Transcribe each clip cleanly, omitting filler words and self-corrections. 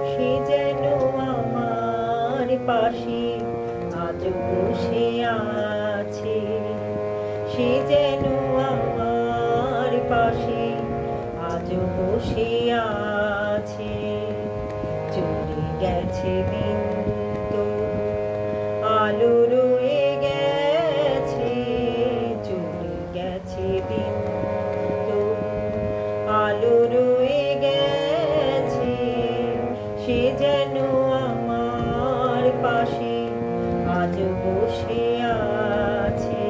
সে যেন আমার পাশে আজ বসে আছে, সে যেন আমার পাশে আজ বসে আছে। চলে গেছে দিন তো আলো রয়ে গেছে, চলে গেছে দিন তো আলো রয়ে গেছে। সে যেন আমার পাশে আজ বসে আছে।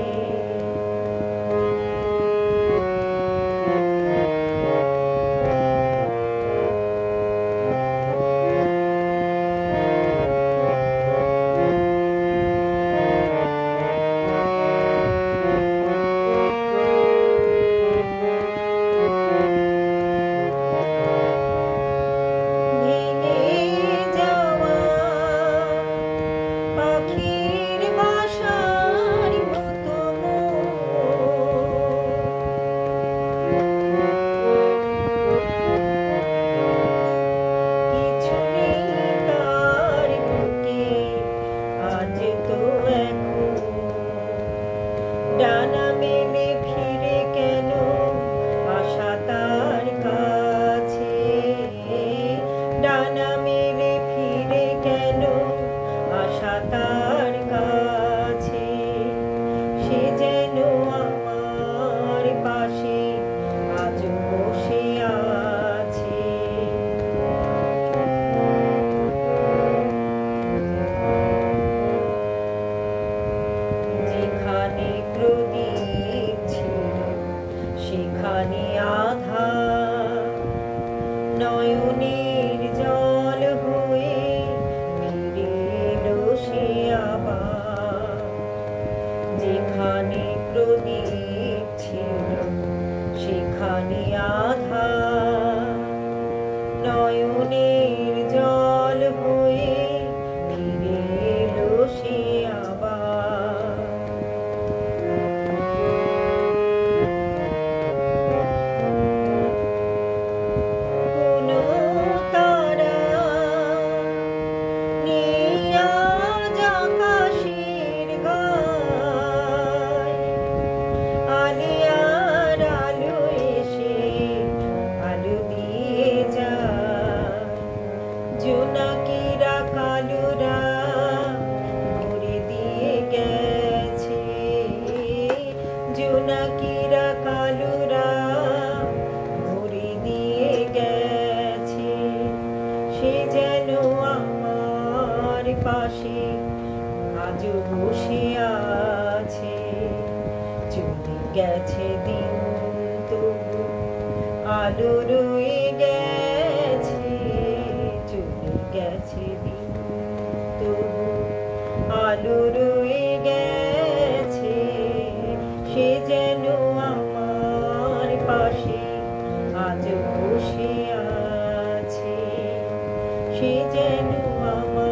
পাখির বাসার মতো কিছু নেই তার বুকে আজ তো এখন। ডানা মেলে ফিরে কেন আশা তার কাছে, ডানা মেলে ফিরে কেন আশা তার কাছে। সে যেন আমার পাশে আজ বসে আছে। যেখানে প্রদীপ ছিল সেখানে আধার, নয়নের জল হয়ে ফিরে এলো সে আবার। যেখানে প্রদীপ ছিল সেখানে আধার, নয়নের জল হয়ে ফিরে এলো সে আবার। কোনো তারা নেই আজ আকাশের গায়, আলিয়ার আলো এসে আলো দিয়ে যায়। জোনাকিরা কালোরা ভরে দিয়ে গেছে, জোনাকিরা কালোরা ভরে দিয়ে গেছে। সে যেন আমার পাশে আজ বসে আছে। চলে গেছে দিন তবু আলো রয়ে গেছে, চলে গেছে দিন তবু আলো রয়ে গেছে। সে যেন আমার পাশে আজ বসে আছে, সে যেন আমার